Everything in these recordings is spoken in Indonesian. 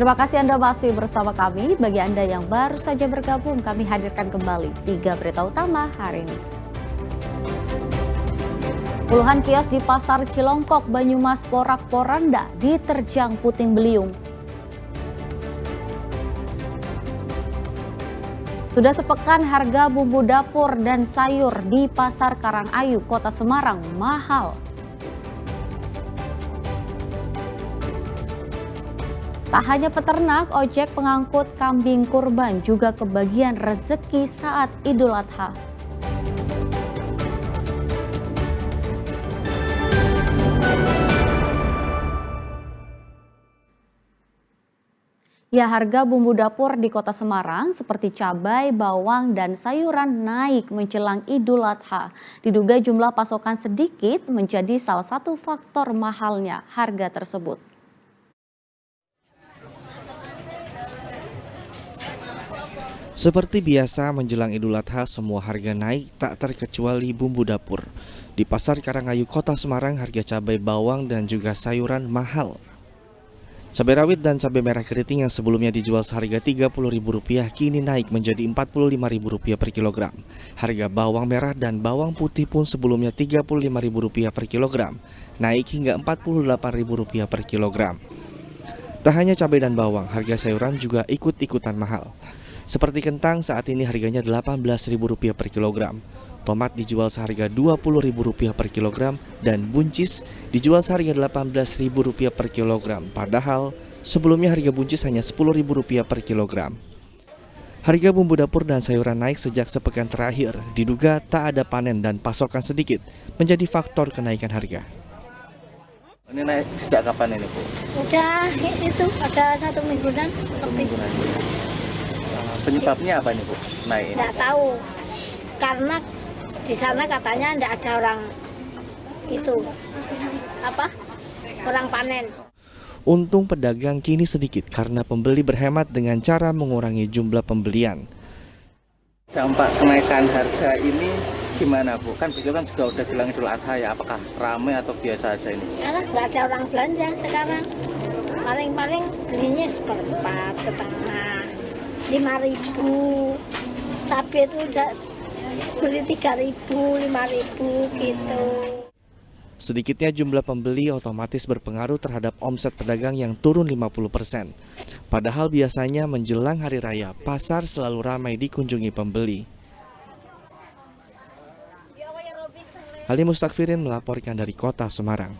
Terima kasih Anda masih bersama kami. Bagi Anda yang baru saja bergabung, kami hadirkan kembali 3 berita utama hari ini. Puluhan kios di Pasar Cilongkok, Banyumas, porak-poranda diterjang puting beliung. Sudah sepekan harga bumbu dapur dan sayur di Pasar Karangayu, Kota Semarang mahal. Tak hanya peternak, ojek pengangkut kambing kurban juga kebagian rezeki saat Idul Adha. Ya, harga bumbu dapur di Kota Semarang seperti cabai, bawang, dan sayuran naik menjelang Idul Adha. Diduga jumlah pasokan sedikit menjadi salah satu faktor mahalnya harga tersebut. Seperti biasa menjelang Idul Adha semua harga naik tak terkecuali bumbu dapur. Di Pasar Karangayu Kota Semarang harga cabai, bawang, dan juga sayuran mahal. Cabai rawit dan cabai merah keriting yang sebelumnya dijual seharga Rp30.000 kini naik menjadi Rp45.000 per kilogram. Harga bawang merah dan bawang putih pun sebelumnya Rp35.000 per kilogram, naik hingga Rp48.000 per kilogram. Tak hanya cabai dan bawang, harga sayuran juga ikut-ikutan mahal. Seperti kentang saat ini harganya Rp18.000 per kilogram. Tomat dijual seharga Rp20.000 per kilogram dan buncis dijual seharga Rp18.000 per kilogram. Padahal sebelumnya harga buncis hanya Rp10.000 per kilogram. Harga bumbu dapur dan sayuran naik sejak sepekan terakhir. Diduga tak ada panen dan pasokan sedikit menjadi faktor kenaikan harga. Ini naik sejak kapan ini, Bu? Udah itu ada 1 mingguan lebih. Penyebabnya apa nih, Bu? Naik ini? Nggak tahu, karena di sana katanya nggak ada orang itu orang panen. Untung pedagang kini sedikit karena pembeli berhemat dengan cara mengurangi jumlah pembelian. Dampak kenaikan harga ini gimana, Bu? Kan besok kan juga udah jelang Idul Adha ya, apakah ramai atau biasa aja ini? Karena nggak ada orang belanja sekarang. Paling belinya seperempat, setengah, 5.000. Cabai itu udah beli 3.000, 5.000 gitu. Sedikitnya jumlah pembeli otomatis berpengaruh terhadap omset pedagang yang turun 50%. Padahal biasanya menjelang hari raya, pasar selalu ramai dikunjungi pembeli. Ali Mustakfirin melaporkan dari Kota Semarang.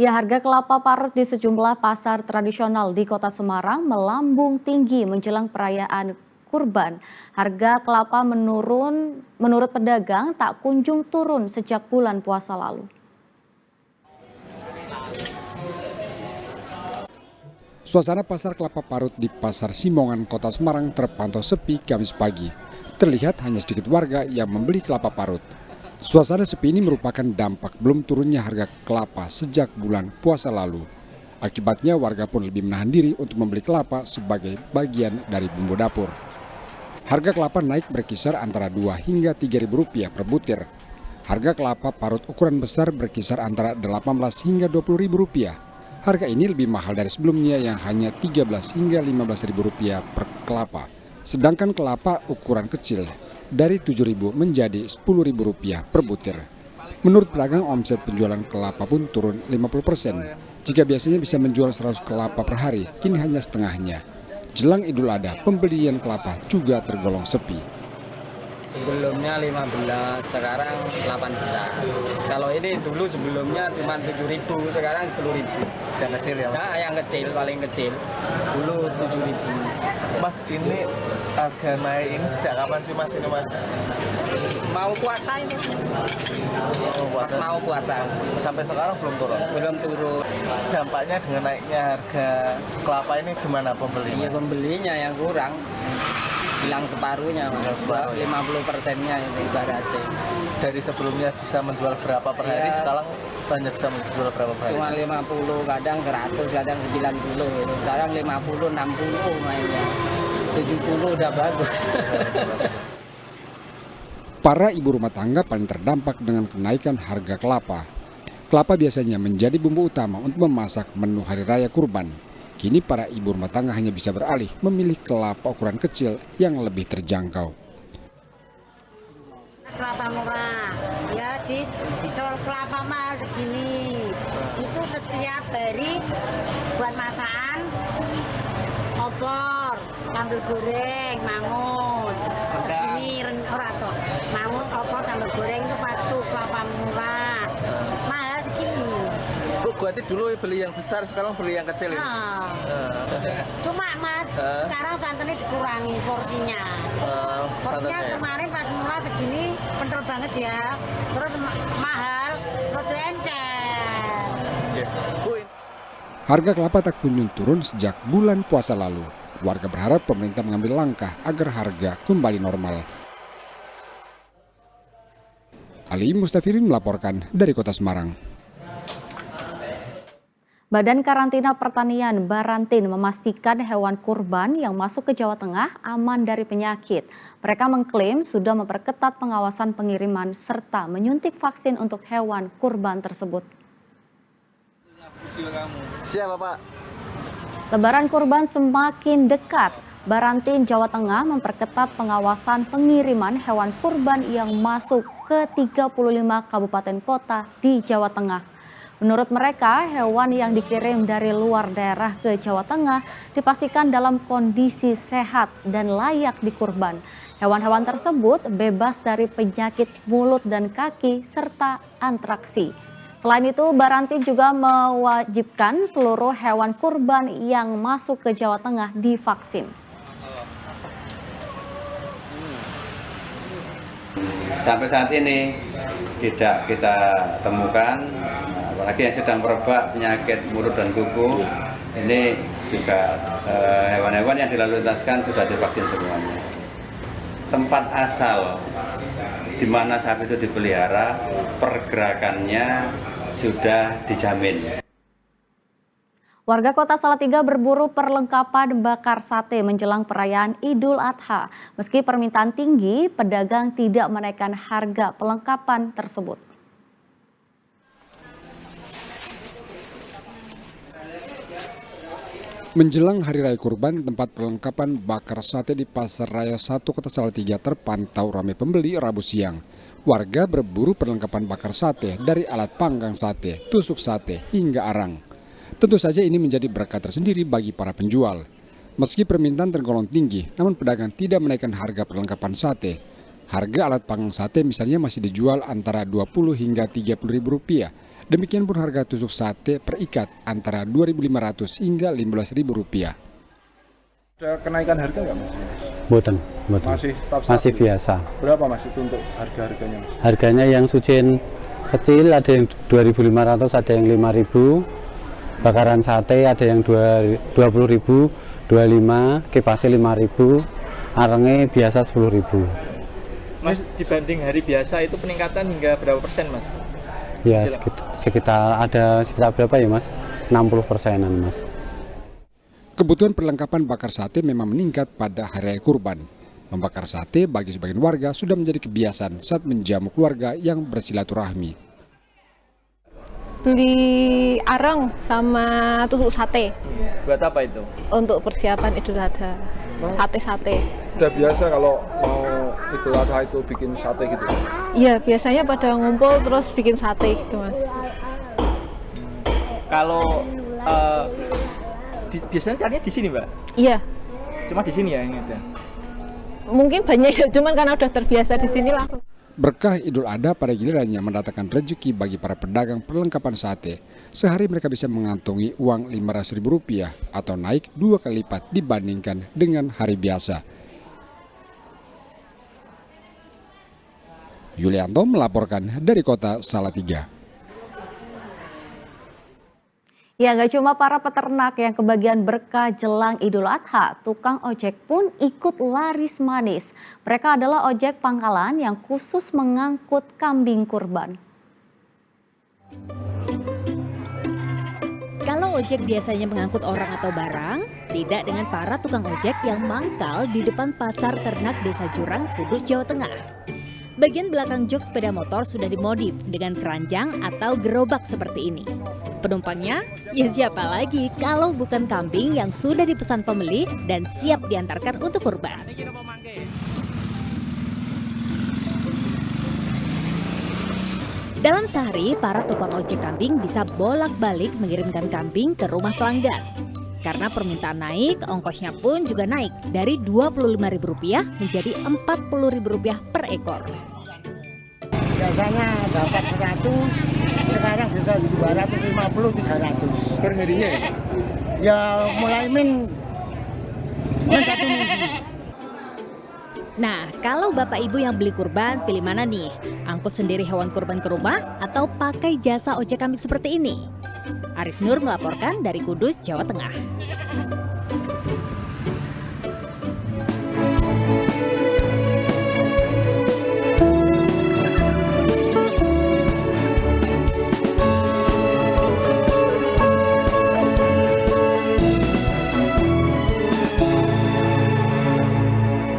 Ya, harga kelapa parut di sejumlah pasar tradisional di Kota Semarang melambung tinggi menjelang perayaan Kurban. Harga kelapa menurut pedagang tak kunjung turun sejak bulan puasa lalu. Suasana pasar kelapa parut di Pasar Simongan, Kota Semarang terpantau sepi Kamis pagi. Terlihat hanya sedikit warga yang membeli kelapa parut. Suasana sepi ini merupakan dampak belum turunnya harga kelapa sejak bulan puasa lalu. Akibatnya warga pun lebih menahan diri untuk membeli kelapa sebagai bagian dari bumbu dapur. Harga kelapa naik berkisar antara Rp2 hingga Rp3.000 per butir. Harga kelapa parut ukuran besar berkisar antara Rp18 hingga Rp20.000. Harga ini lebih mahal dari sebelumnya yang hanya Rp13 hingga Rp15.000 per kelapa. Sedangkan kelapa ukuran kecil dari Rp7.000 menjadi Rp10.000 per butir. Menurut pedagang, omset penjualan kelapa pun turun 50%. Jika biasanya bisa menjual 100 kelapa per hari, kini hanya setengahnya. Jelang Idul Adha, pembelian kelapa juga tergolong sepi. Sebelumnya 15, sekarang 18. Kalau ini dulu sebelumnya cuma 7.000, sekarang 10.000. Yang kecil ya, Mas? Nah, yang kecil, paling kecil. Dulu 7.000. Mas, ini harga naik ini sejak kapan sih, Mas, ini, Mas? Mau puasa ini. Mau puasa. Sampai sekarang belum turun? Belum turun. Dampaknya dengan naiknya harga kelapa ini gimana pembeli? Iya, pembelinya yang kurang. Hilang separuhnya, 50%-nya ini ibaratnya. Dari sebelumnya bisa menjual berapa per hari, sekarang hanya bisa menjual berapa per hari? Cuma 50, kadang 100, kadang 90. Sekarang 50, 60 mainnya. 70 udah bagus. Para ibu rumah tangga paling terdampak dengan kenaikan harga kelapa. Kelapa biasanya menjadi bumbu utama untuk memasak menu hari raya kurban. Kini para ibu rumah tangga hanya bisa beralih memilih kelapa ukuran kecil yang lebih terjangkau. Kelapa murah, ya kalau kelapa mahal segini, itu setiap hari buat masakan, opor, sambal goreng, mangut, segini orang tuh, mangut, opor, sambal goreng itu patuh kelapa murah, mahal segini. Bu, berarti dulu beli yang besar, sekarang beli yang kecil ini? Cuma mas, sekarang santannya dikurangi porsinya. Porsinya kemarin pas murah segini, kental banget ya. Terus mahal, rada encer. Harga kelapa tak kunjung turun sejak bulan puasa lalu. Warga berharap pemerintah mengambil langkah agar harga kembali normal. Ali Mustafirin melaporkan dari Kota Semarang. Badan Karantina Pertanian Barantin memastikan hewan kurban yang masuk ke Jawa Tengah aman dari penyakit. Mereka mengklaim sudah memperketat pengawasan pengiriman serta menyuntik vaksin untuk hewan kurban tersebut. Siapa Pak? Lebaran kurban semakin dekat. Barantin Jawa Tengah memperketat pengawasan pengiriman hewan kurban yang masuk ke 35 kabupaten kota di Jawa Tengah. Menurut mereka, hewan yang dikirim dari luar daerah ke Jawa Tengah dipastikan dalam kondisi sehat dan layak dikurban. Hewan-hewan tersebut bebas dari penyakit mulut dan kaki serta antraksi. Selain itu, Barantin juga mewajibkan seluruh hewan kurban yang masuk ke Jawa Tengah divaksin. Sampai saat ini tidak kita temukan, apalagi yang sedang merebak penyakit mulut dan kuku, ini juga hewan-hewan yang dilalu-lintaskan sudah divaksin semuanya. Tempat asal di mana sapi itu dipelihara, pergerakannya sudah dijamin. Warga Kota Salatiga berburu perlengkapan bakar sate menjelang perayaan Idul Adha. Meski permintaan tinggi, pedagang tidak menaikkan harga perlengkapan tersebut. Menjelang Hari Raya Kurban, tempat perlengkapan bakar sate di Pasar Raya 1 Kota Salatiga terpantau ramai pembeli Rabu siang. Warga berburu perlengkapan bakar sate dari alat panggang sate, tusuk sate, hingga arang. Tentu saja ini menjadi berkah tersendiri bagi para penjual. Meski permintaan tergolong tinggi, namun pedagang tidak menaikkan harga perlengkapan sate. Harga alat panggang sate misalnya masih dijual antara Rp20 hingga Rp30.000. Demikian pun harga tusuk sate per ikat antara Rp2.500 hingga Rp15.000. Ada kenaikan harga nggak Mas? Mboten. Masih biasa. Berapa Mas itu untuk harga-harganya Mas? Harganya yang sucin kecil ada yang 2.500, ada yang 5.000. Bakaran sate ada yang 20.000, 25, kipasnya 5.000, arangnya biasa 10.000. Mas, dibanding hari biasa itu peningkatan hingga berapa persen Mas? Ya sekitar berapa ya Mas? 60%-an Mas. Kebutuhan perlengkapan bakar sate memang meningkat pada Hari Raya Kurban. Membakar sate bagi sebagian warga sudah menjadi kebiasaan saat menjamu keluarga yang bersilaturahmi. Beli arang sama tusuk sate. Buat apa itu? Untuk persiapan Idul Adha. Sate-sate. Sudah biasa kalau mau Idul Adha itu bikin sate gitu? Iya, biasanya pada ngumpul terus bikin sate gitu Mas. Kalau biasanya carinya di sini Mbak? Iya. Cuma di sini ya ini ada? Mungkin banyak ya, cuman karena udah terbiasa di sini langsung. Berkah Idul Adha pada gilirannya mendatangkan rezeki bagi para pedagang perlengkapan sate. Sehari mereka bisa mengantongi uang Rp500.000 atau naik 2 kali lipat dibandingkan dengan hari biasa. Yulianto melaporkan dari Kota Salatiga. Ya, nggak cuma para peternak yang kebagian berkah jelang Idul Adha, tukang ojek pun ikut laris manis. Mereka adalah ojek pangkalan yang khusus mengangkut kambing kurban. Kalau ojek biasanya mengangkut orang atau barang, tidak dengan para tukang ojek yang mangkal di depan pasar ternak Desa Jurang, Kudus, Jawa Tengah. Bagian belakang jok sepeda motor sudah dimodif dengan keranjang atau gerobak seperti ini. Penumpangnya, ya siapa lagi kalau bukan kambing yang sudah dipesan pembeli dan siap diantarkan untuk kurban. Dalam sehari, para tukang ojek kambing bisa bolak-balik mengirimkan kambing ke rumah pelanggan. Karena permintaan naik, ongkosnya pun juga naik dari Rp25.000 menjadi Rp40.000 per ekor. Biasanya dapat 100, sekarang bisa 250-300. Per harinya ya? Ya mulai min 1 minggu. Nah, kalau Bapak Ibu yang beli kurban, pilih mana nih? Angkut sendiri hewan kurban ke rumah atau pakai jasa ojek kambing seperti ini? Arif Nur melaporkan dari Kudus, Jawa Tengah.